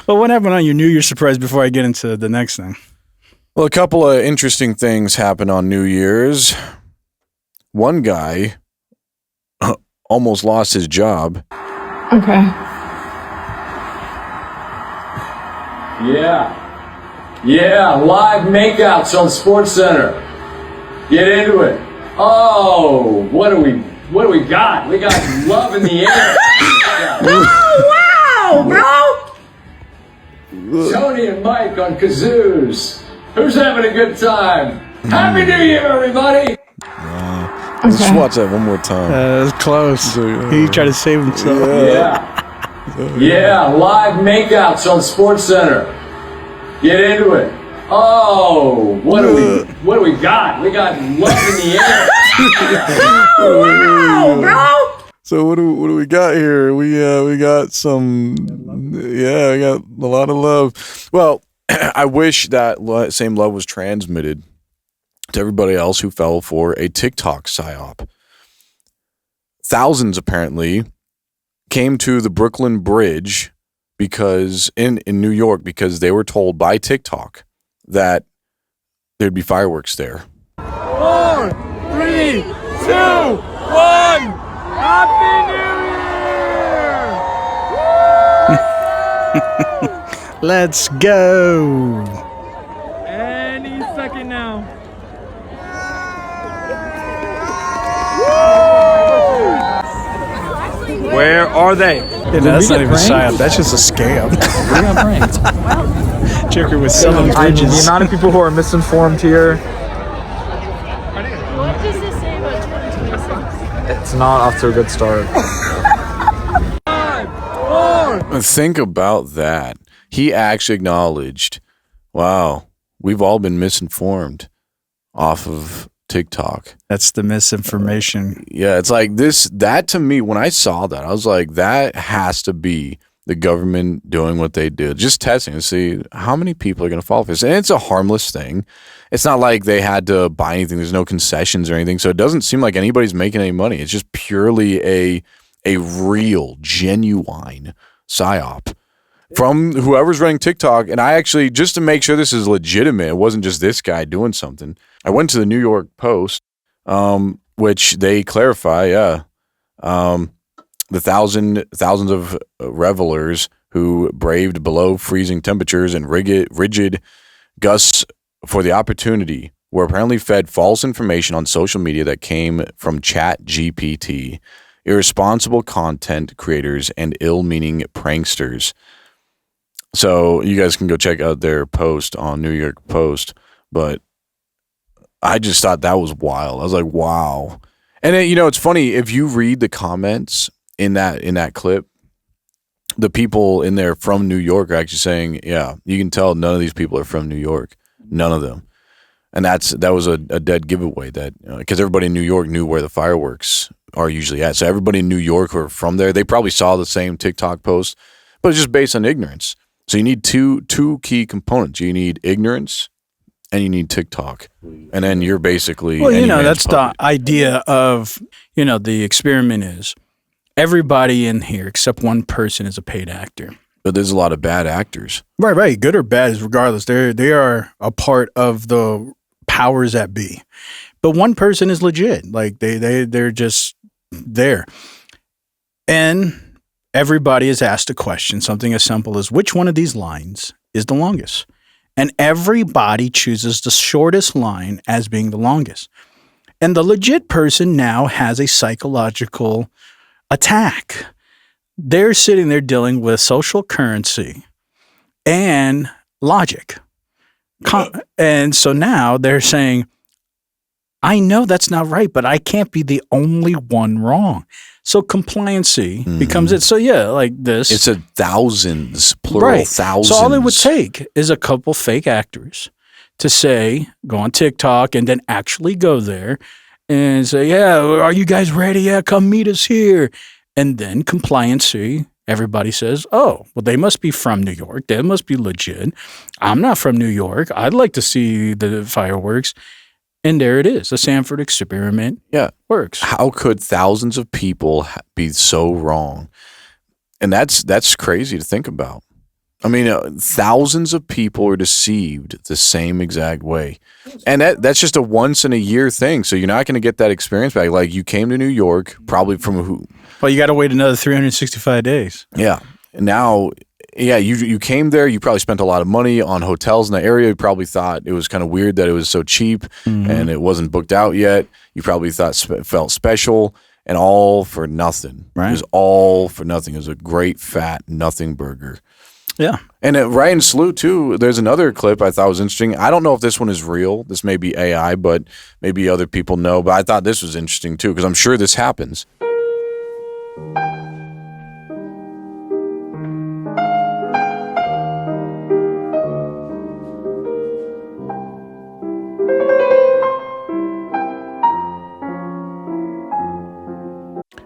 Well, what happened on your New Year's surprise before I get into the next thing? Well, a couple of interesting things happened on New Year's. One guy almost lost his job. Okay. Yeah, live makeouts on SportsCenter. Get into it. Oh, what do we got? We got love in the air. Oh, wow, bro! Tony and Mike on kazoos. Who's having a good time? Happy New Year, everybody! Let's just watch that one more time. It was close. He tried to save himself. Yeah, live makeouts on SportsCenter. Get into it. Oh, what do we got? We got love in the air. Wow, bro! So what do we got here? We got some, we got a lot of love. Well, I wish that same love was transmitted to everybody else who fell for a TikTok psyop. Thousands apparently came to the Brooklyn Bridge because in New York because they were told by TikTok that there'd be fireworks there. 4, 3, 2, 1. Happy New Year! Let's go. Any second now. Where are they? Yeah, that's not even Psyop. That's just a scam. We got pranked. Joker was selling The bridges. amount of people who are misinformed here. What does this say about 2026? It's not off to a good start. 5, 4. Think about that. He actually acknowledged, wow, we've all been misinformed off of TikTok. That's the misinformation. Yeah, it's like that to me, when I saw that, I was like, that has to be the government doing what they do, just testing to see how many people are going to fall for this. And it's a harmless thing. It's not like they had to buy anything. There's no concessions or anything. So it doesn't seem like anybody's making any money. It's just purely a real, genuine psyop from whoever's running TikTok. And I actually, just to make sure this is legitimate, it wasn't just this guy doing something, I went to the New York Post, which they clarify, the thousands of revelers who braved below freezing temperatures and rigid gusts for the opportunity were apparently fed false information on social media that came from ChatGPT, irresponsible content creators, and ill-meaning pranksters. So you guys can go check out their post on New York Post, but I just thought that was wild. I was like, wow. And then, it's funny, if you read the comments in that clip, the people in there from New York are actually saying, yeah, you can tell none of these people are from New York. None of them. And that was a dead giveaway, that because everybody in New York knew where the fireworks are usually at. So everybody in New York who are from there, they probably saw the same TikTok post, but it's just based on ignorance. So you need two key components. You need ignorance and you need TikTok. And then you're basically... Well, that's the idea of, the experiment is everybody in here except one person is a paid actor. But there's a lot of bad actors. Right. Good or bad is regardless. They are a part of the powers that be. But one person is legit. Like they're just there. And everybody is asked a question, something as simple as which one of these lines is the longest? And everybody chooses the shortest line as being the longest. And the legit person now has a psychological attack. They're sitting there dealing with social currency and logic. And so now they're saying, I know that's not right, but I can't be the only one wrong. So compliancy becomes it. So yeah, like this. It's a thousands, plural thousands. So all it would take is a couple fake actors to say, go on TikTok and then actually go there and say, yeah, are you guys ready? Yeah, come meet us here. And then compliancy, everybody says, oh, well, they must be from New York. They must be legit. I'm not from New York. I'd like to see the fireworks. And there it is. The Sanford experiment works. How could thousands of people be so wrong? And that's crazy to think about. I mean, thousands of people are deceived the same exact way. And that's just a once in a year thing. So you're not going to get that experience back. Like, you came to New York, probably from who? Well, you got to wait another 365 days. Yeah. And now, yeah, you came there. You probably spent a lot of money on hotels in the area. You probably thought it was kind of weird that it was so cheap and it wasn't booked out yet. You probably thought felt special, and all for nothing. Right. It was all for nothing. It was a great fat nothing burger. Yeah. And Ryan Salute, too, there's another clip I thought was interesting. I don't know if this one is real. This may be AI, but maybe other people know. But I thought this was interesting, too, because I'm sure this happens.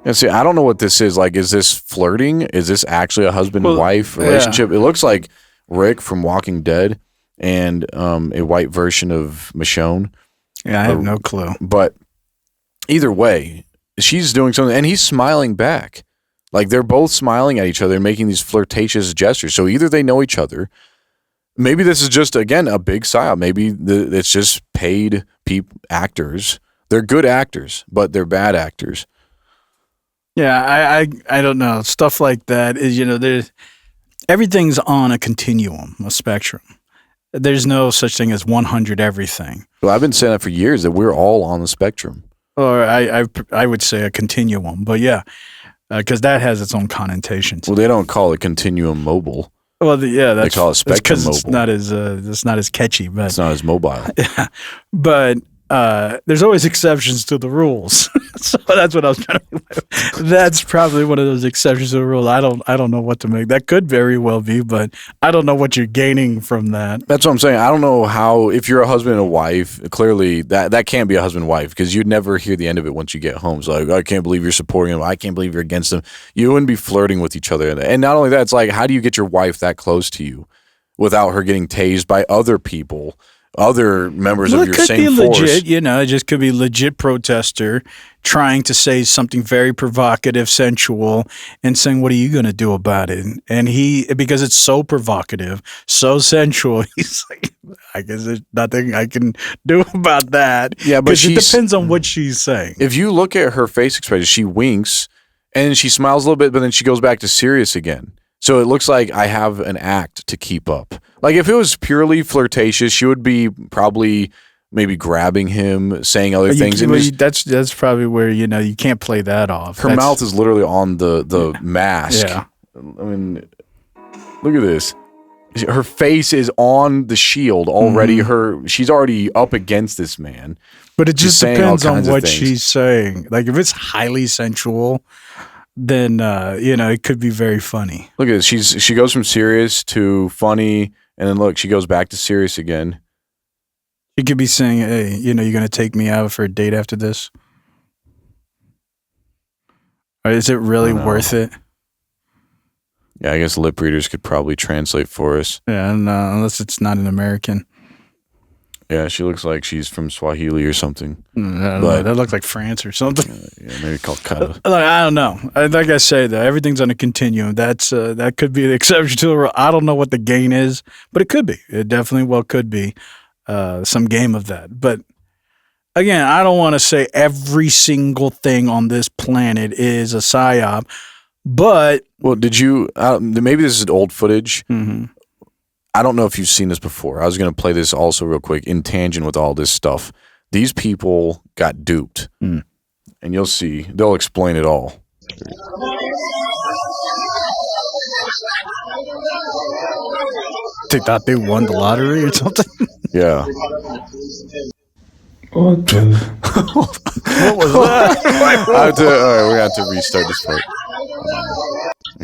And see, I don't know what this is. Like, is this flirting? Is this actually a husband-wife relationship? Yeah. It looks like Rick from Walking Dead and a white version of Michonne. Yeah, I have no clue. But either way, she's doing something, and he's smiling back. Like, they're both smiling at each other and making these flirtatious gestures. So either they know each other. Maybe this is just, again, a big psyop. Maybe it's just paid actors. They're good actors, but they're bad actors. Yeah, I don't know. Stuff like that is, everything's on a continuum, a spectrum. There's no such thing as 100 everything. Well, I've been saying that for years, that we're all on the spectrum. Or I would say a continuum, but yeah, because that has its own connotations. Well, they don't call it continuum mobile. Well, they call it spectrum mobile. It's not as catchy, but it's not as mobile. Yeah, but there's always exceptions to the rules. So that's what I was trying to. That's probably one of those exceptions to the rule. I don't know what to make. That could very well be, but I don't know what you're gaining from that. That's what I'm saying. I don't know how, if you're a husband and a wife, clearly that can't be a husband and wife, because you'd never hear the end of it once you get home. It's like, I can't believe you're supporting him. I can't believe you're against him. You wouldn't be flirting with each other. And not only that, it's like, how do you get your wife that close to you without her getting tased by other people? Other members of your same force. It could be legit, it just could be legit protester trying to say something very provocative, sensual, and saying, what are you going to do about it? And because it's so provocative, so sensual, he's like, I guess there's nothing I can do about that. Yeah, but it depends on what she's saying. If you look at her face expression, she winks and she smiles a little bit, but then she goes back to serious again. So it looks like I have an act to keep up. Like, if it was purely flirtatious, she would be probably maybe grabbing him, saying other things. That's probably where, you can't play that off. Her mouth is literally on the mask. Yeah. I mean, look at this. Her face is on the shield already. She's already up against this man. But it just depends on what she's saying. Like, if it's highly sensual, then it could be very funny. Look at this. She goes from serious to funny, and then look, she goes back to serious again. She could be saying, "Hey, you're going to take me out for a date after this." Or is it really worth it? Yeah, I guess lip readers could probably translate for us. Yeah, unless it's not an American. Yeah, she looks like she's from Swahili or something. That looks like France or something. Yeah, maybe Calcutta. I don't know. Like I say, though, everything's on a continuum. That could be the exception to the rule. I don't know what the gain is, but it could be. It definitely could be some game of that. But again, I don't want to say every single thing on this planet is a psyop. But did you? Maybe this is old footage. Mm-hmm. I don't know if you've seen this before. I was going to play this also real quick in tangent with all this stuff. These people got duped. And you'll see. They'll explain it all. They thought they won the lottery or something? Yeah. What the? What was that? All right, we got to restart this part.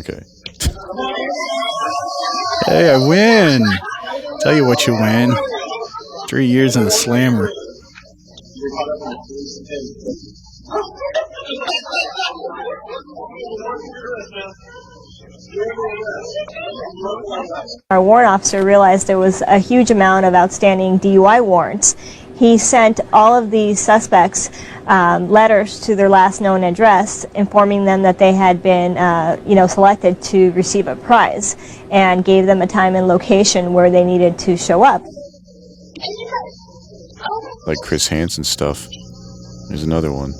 Okay. Hey, I win. Tell you what you win. 3 years in the slammer. Our warrant officer realized there was a huge amount of outstanding DUI warrants. He sent all of the suspects letters to their last known address, informing them that they had been, selected to receive a prize, and gave them a time and location where they needed to show up. Like Chris Hansen stuff. There's another one.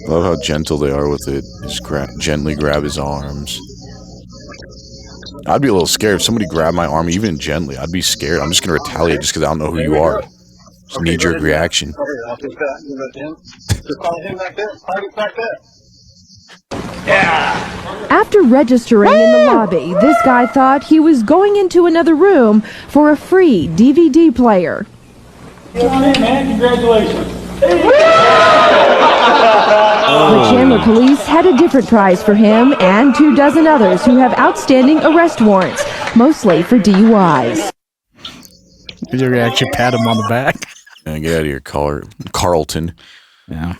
Love how gentle they are with it. Just gently grab his arms. I'd be a little scared if somebody grabbed my arm, even gently. I'd be scared. I'm just going to retaliate just because I don't know who you are. Just knee-jerk reaction. After registering in the lobby, this guy thought he was going into another room for a free DVD player. Come on in, man. Congratulations. The Chandler police had a different prize for him and 24 others who have outstanding arrest warrants, mostly for DUIs. Did you actually pat him on the back? Yeah, get out of here, Carlton. Yeah.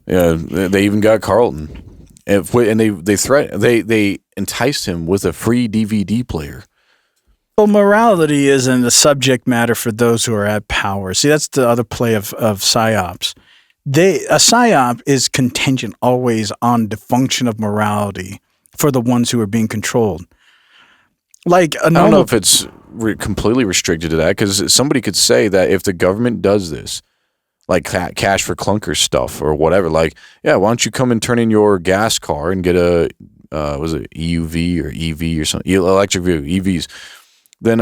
Yeah, they even got Carlton. And they enticed him with a free DVD player. Well, morality isn't the subject matter for those who are at power. See, that's the other play of Psyops. A Psyop is contingent always on the function of morality for the ones who are being controlled. Like I don't know if it's completely restricted to that, because somebody could say that if the government does this, like cash for clunkers stuff or whatever, like, yeah, why don't you come and turn in your gas car and get a, was it EUV or EV or something, electric vehicle, EVs. Then,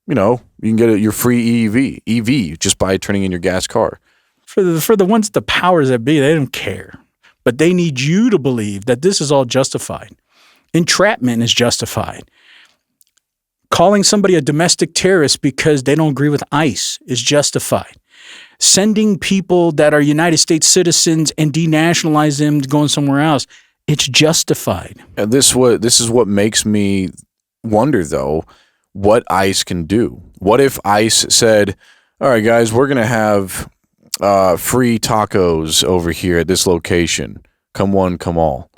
you can get your free EV just by turning in your gas car. For the ones the powers that be, they don't care. But they need you to believe that this is all justified. Entrapment is justified. Calling somebody a domestic terrorist because they don't agree with ICE is justified. Sending people that are United States citizens and denationalize them to going somewhere else, it's justified. And this is what makes me wonder, though, what ICE can do. What if ICE said, all right, guys, we're going to have free tacos over here at this location. Come one, come all.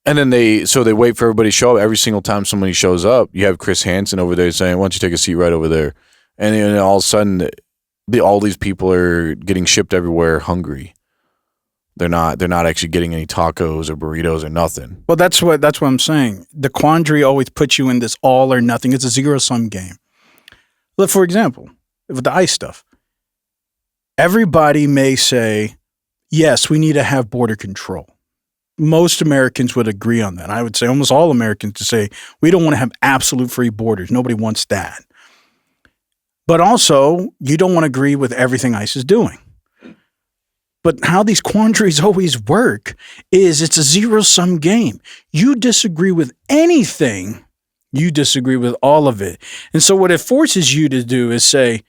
And then they wait for everybody to show up. Every single time somebody shows up, you have Chris Hansen over there saying, why don't you take a seat right over there? And then all of a sudden, all these people are getting shipped everywhere hungry. They're not actually getting any tacos or burritos or nothing. Well, that's what I'm saying. The quandary always puts you in this all or nothing. It's a zero-sum game. Look, for example, with the ICE stuff, everybody may say, yes, we need to have border control. Most Americans would agree on that. I would say almost all Americans to say, we don't want to have absolute free borders. Nobody wants that. But also, you don't want to agree with everything ICE is doing. But how these quandaries always work is it's a zero-sum game. You disagree with anything, you disagree with all of it. And so what it forces you to do is say,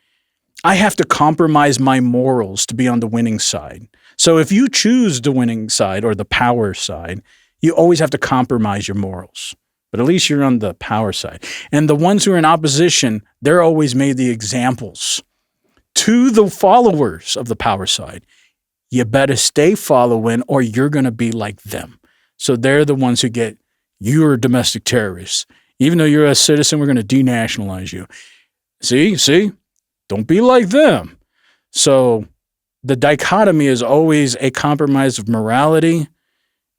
I have to compromise my morals to be on the winning side. So if you choose the winning side or the power side, you always have to compromise your morals. But at least you're on the power side. And the ones who are in opposition, they're always made the examples to the followers of the power side. You better stay following or you're going to be like them. So they're the ones who get, you're a domestic terrorist. Even though you're a citizen, we're going to denationalize you. See? Don't be like them. So the dichotomy is always a compromise of morality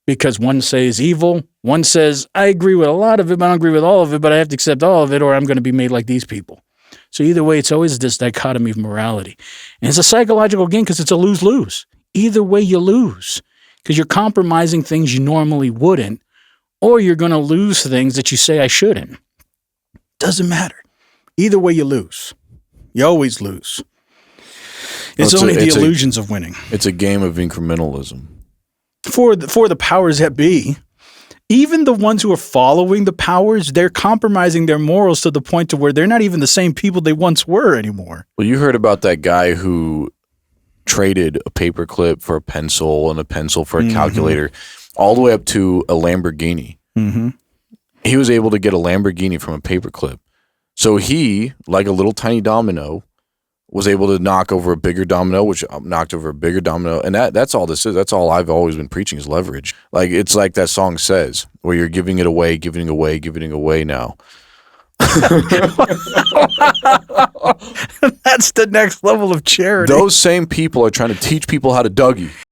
because one says evil. One says, I agree with a lot of it, but I don't agree with all of it, but I have to accept all of it or I'm going to be made like these people. So either way, it's always this dichotomy of morality. And it's a psychological game because it's a lose-lose. Either way, you lose because you're compromising things you normally wouldn't, or you're going to lose things that you say I shouldn't. Doesn't matter. Either way, you lose. You always lose. It's only the illusions of winning. It's a game of incrementalism. For the powers that be, even the ones who are following the powers, they're compromising their morals to the point to where they're not even the same people they once were anymore. Well, you heard about that guy who traded a paperclip for a pencil and a pencil for a calculator, all the way up to a Lamborghini. Mm-hmm. He was able to get a Lamborghini from a paperclip. So he, like a little tiny domino, was able to knock over a bigger domino, which knocked over a bigger domino. And that's all this is. That's all I've always been preaching is leverage. Like, it's like that song says, where you're giving it away, giving it away, giving it away now. That's the next level of charity. Those same people are trying to teach people how to Dougie.